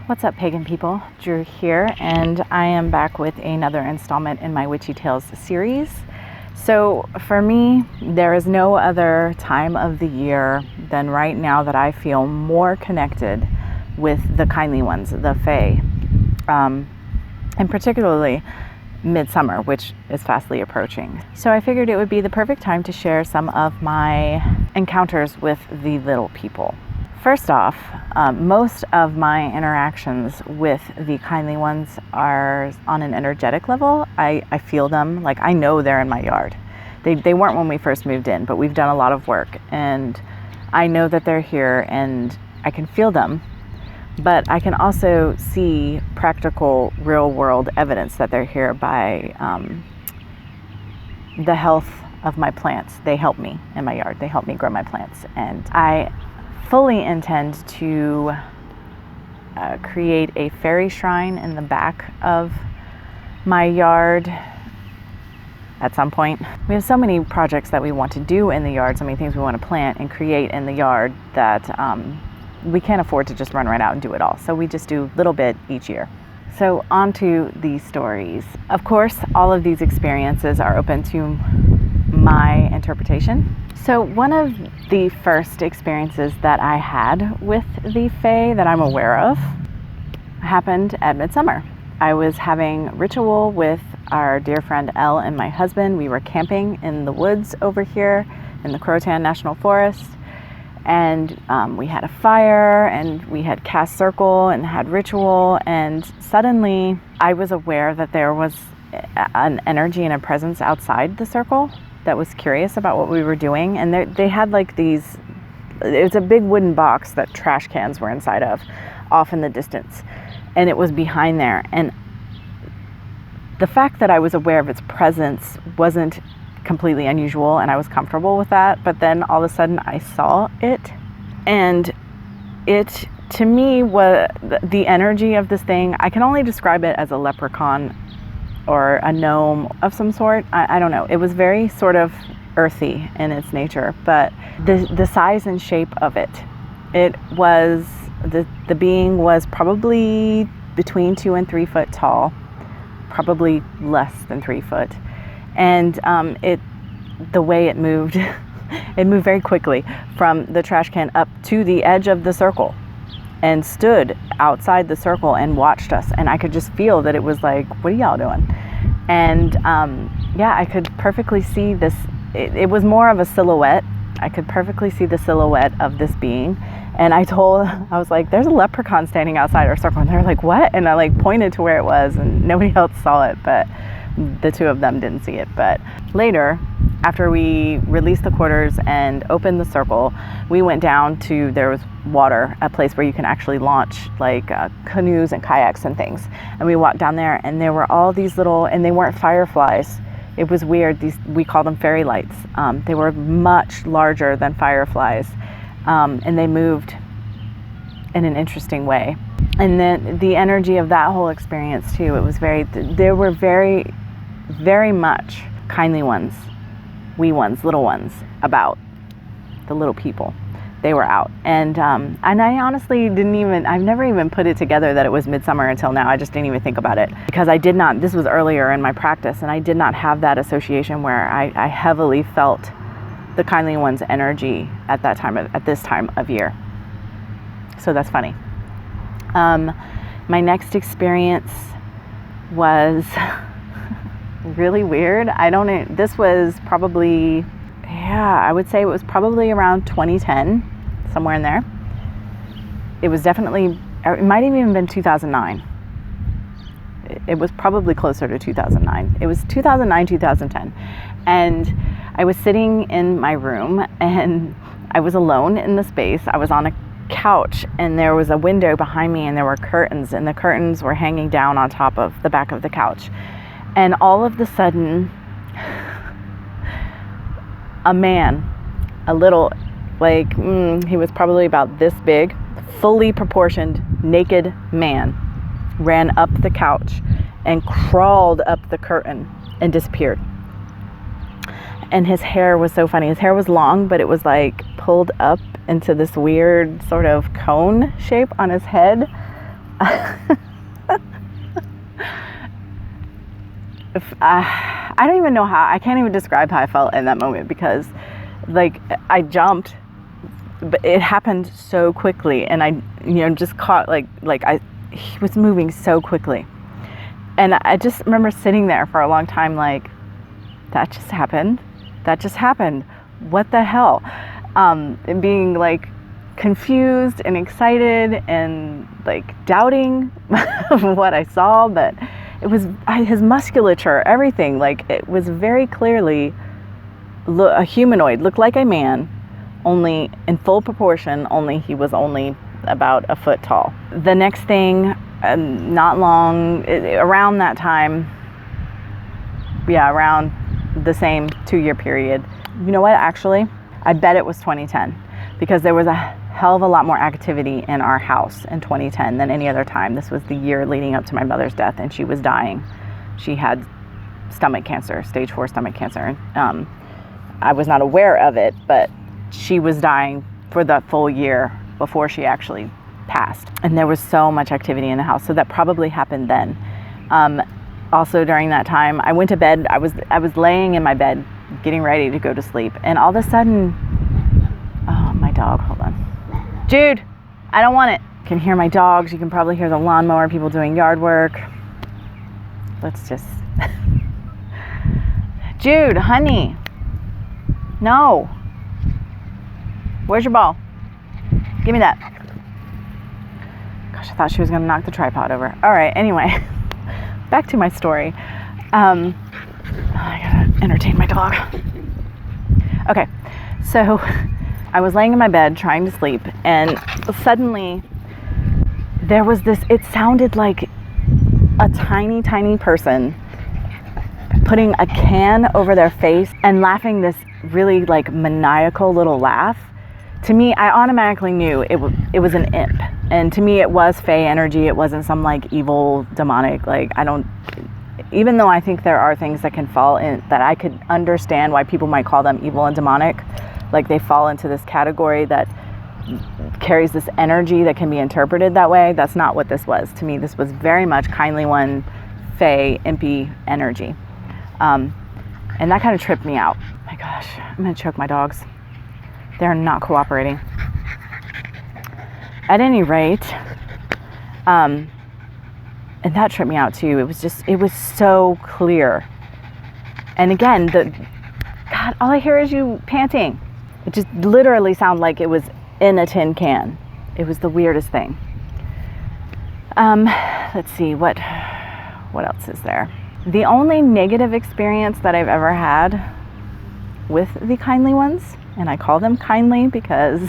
What's up, pagan people? Drew here, and I am back with another installment in my WitchyTales series. So for me, there is no other time of the year than right now that I feel more connected with the kindly ones, the Fae, and particularly Midsummer, which is fastly approaching. So I figured it would be the perfect time to share some of my encounters with the little people. First off, most of my interactions with the kindly ones are on an energetic level. I feel them, like I know they're in my yard. They weren't when we first moved in, but we've done a lot of work and I know that they're here and I can feel them. But I can also see practical, real world evidence that they're here by the health of my plants. They help me in my yard. They help me grow my plants. And I fully intend to create a fairy shrine in the back of my yard at some point. We have so many projects that we want to do in the yard, so many things we want to plant and create in the yard that we can't afford to just run right out and do it all. So we just do a little bit each year. So on to these stories. Of course, all of these experiences are open to my interpretation. So one of the first experiences that I had with the Fae that I'm aware of happened at Midsummer. I was having ritual with our dear friend Elle and my husband. We were camping in the woods over here in the Croatan National Forest. And we had a fire and we had cast circle and had ritual. And suddenly I was aware that there was an energy and a presence outside the circle that was curious about what we were doing. And they had like these, it was a big wooden box that trash cans were inside of off in the distance. And it was behind there. And the fact that I was aware of its presence wasn't completely unusual and I was comfortable with that. But then all of a sudden I saw it, and it to me was the energy of this thing. I can only describe it as a leprechaun or a gnome of some sort. I don't know. It was very sort of earthy in its nature, but the size and shape of it, it was, the being was probably between 2 and 3 foot tall, probably less than 3 foot. And the way it moved, it moved very quickly from the trash can up to the edge of the circle and stood outside the circle and watched us. And I could just feel that it was like, what are y'all doing? And yeah, I could perfectly see this. It was more of a silhouette. I could perfectly see the silhouette of this being. And I was like, there's a leprechaun standing outside our circle. And they were like, what? And I like pointed to where it was and nobody else saw it, but the two of them didn't see it. But later, after we released the quarters and opened the circle, we went down to, there was water, a place where you can actually launch like canoes and kayaks and things. And we walked down there and there were all these little, and they weren't fireflies. It was weird. We call them fairy lights. They were much larger than fireflies. And they moved in an interesting way. And then the energy of that whole experience too, it was there were very, very much kindly ones, wee ones, little ones about, the little people. They were out. And I honestly I've never even put it together that it was Midsummer until now. I just didn't even think about it because this was earlier in my practice and I did not have that association where I heavily felt the kindly one's energy at this time of year. So that's funny. My next experience was really weird. This was probably, I would say it was probably around 2010, somewhere in there. It was definitely, it might have even been 2009. It was probably closer to 2009. It was 2009, 2010. And I was sitting in my room and I was alone in the space. I was on a couch and there was a window behind me and there were curtains and the curtains were hanging down on top of the back of the couch. And all of a sudden, a man, a little, like, he was probably about this big, fully proportioned, naked man ran up the couch and crawled up the curtain and disappeared. And his hair was so funny. His hair was long, but it was like pulled up into this weird sort of cone shape on his head. I don't even know how, I can't even describe how I felt in that moment, because like I jumped, but it happened so quickly, and I, just caught he was moving so quickly. And I just remember sitting there for a long time like, that just happened. That just happened. What the hell? And being like confused and excited and like doubting what I saw, but it was his musculature, everything. Like it was very clearly a humanoid, looked like a man, only in full proportion, only he was only about a foot tall. The next thing, not long, around that time, around the same 2-year period. You know what, actually, I bet it was 2010, because there was a hell of a lot more activity in our house in 2010 than any other time. This was the year leading up to my mother's death, and she was dying. She had stomach cancer, stage 4 stomach cancer. I was not aware of it, but she was dying for the full year before she actually passed. And there was so much activity in the house, so that probably happened then. Also during that time, I went to bed. I was laying in my bed, getting ready to go to sleep, and all of a sudden, oh, my dog, hold on. Jude, I don't want it. You can hear my dogs. You can probably hear the lawnmower, people doing yard work. Let's just, Jude, honey, no. Where's your ball? Give me that. Gosh, I thought she was gonna knock the tripod over. All right, anyway, back to my story. I gotta entertain my dog. Okay, so I was laying in my bed trying to sleep, and suddenly there was this, it sounded like a tiny, tiny person putting a can over their face and laughing this really like maniacal little laugh. To me, I automatically knew it was an imp. And to me, it was Fey energy. It wasn't some like evil, demonic, like even though I think there are things that can fall in, that I could understand why people might call them evil and demonic, like they fall into this category that carries this energy that can be interpreted that way. That's not what this was. To me, this was very much kindly one, Fey, impy energy. And that kind of tripped me out. My gosh, I'm gonna choke my dogs. They're not cooperating. At any rate, and that tripped me out too. It was so clear. And again, God, all I hear is you panting. It just literally sounded like it was in a tin can. It was the weirdest thing. Let's see, what else is there? The only negative experience that I've ever had with the kindly ones, and I call them kindly because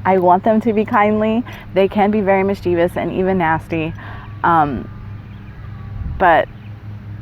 I want them to be kindly. They can be very mischievous and even nasty. But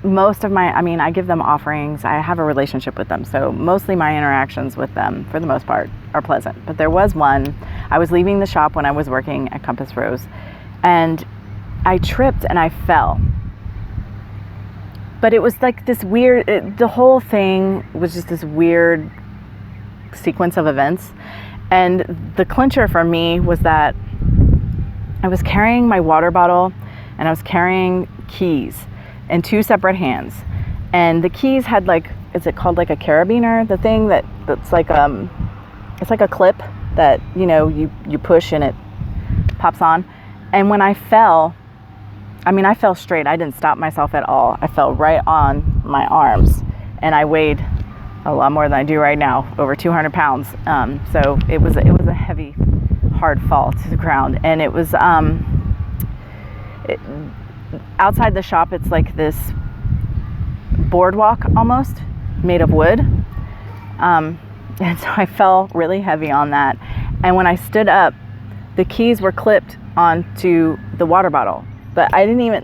most of I give them offerings. I have a relationship with them. So mostly my interactions with them, for the most part, are pleasant. But there was one, I was leaving the shop when I was working at Compass Rose, and I tripped and I fell. But it was like this weird, the whole thing was just this weird sequence of events. And the clincher for me was that I was carrying my water bottle and I was carrying keys in 2 separate hands. And the keys had is it called like a carabiner? The thing that's like, it's like a clip that, you push and it pops on. And when I fell, I fell straight. I didn't stop myself at all. I fell right on my arms, and I weighed a lot more than I do right now, over 200 pounds. So it was a heavy, hard fall to the ground. And it was, outside the shop, it's like this boardwalk almost made of wood. And so I fell really heavy on that. And when I stood up, the keys were clipped onto the water bottle. But I didn't even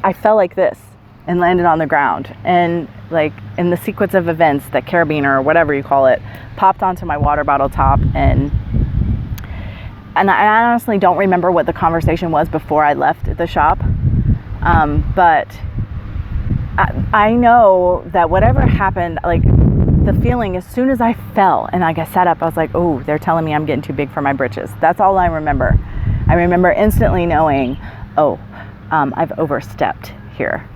I fell like this and landed on the ground. And in the sequence of events, that carabiner or whatever you call it, popped onto my water bottle top. And I honestly don't remember what the conversation was before I left the shop. But I know that whatever happened, the feeling as soon as I fell and I sat up, I was like, oh, they're telling me I'm getting too big for my britches. That's all I remember. I remember instantly knowing, oh, I've overstepped here.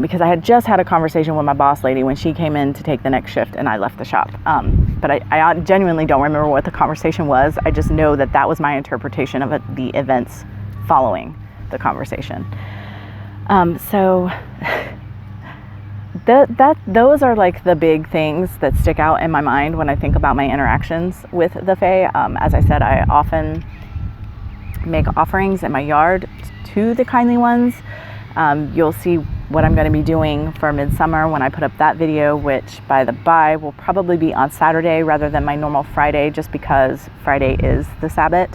Because I had just had a conversation with my boss lady when she came in to take the next shift and I left the shop. But I genuinely don't remember what the conversation was. I just know that that was my interpretation of the events following the conversation. So those are like the big things that stick out in my mind when I think about my interactions with the Fae. As I said, I often make offerings in my yard to the kindly ones. You'll see what I'm going to be doing for Midsummer when I put up that video, which by the by will probably be on Saturday rather than my normal Friday, just because Friday is the Sabbath.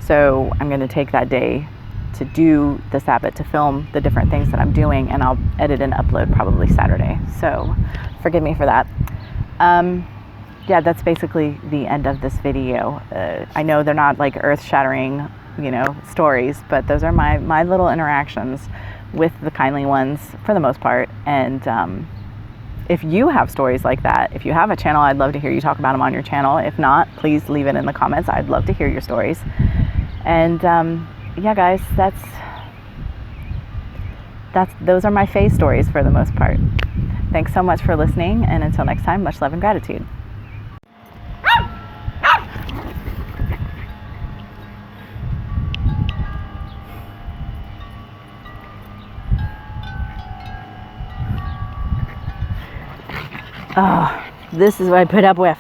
So I'm going to take that day to do the Sabbath, to film the different things that I'm doing, and I'll edit and upload probably Saturday. So forgive me for that. Yeah, that's basically the end of this video. I know they're not like earth-shattering, stories, but those are my little interactions with the kindly ones for the most part. And if you have stories like that, if you have a channel, I'd love to hear you talk about them on your channel. If not, please leave it in the comments. I'd love to hear your stories. And yeah, guys, those are my Fae stories for the most part. Thanks so much for listening, and until next time, much love and gratitude. Oh, this is what I put up with.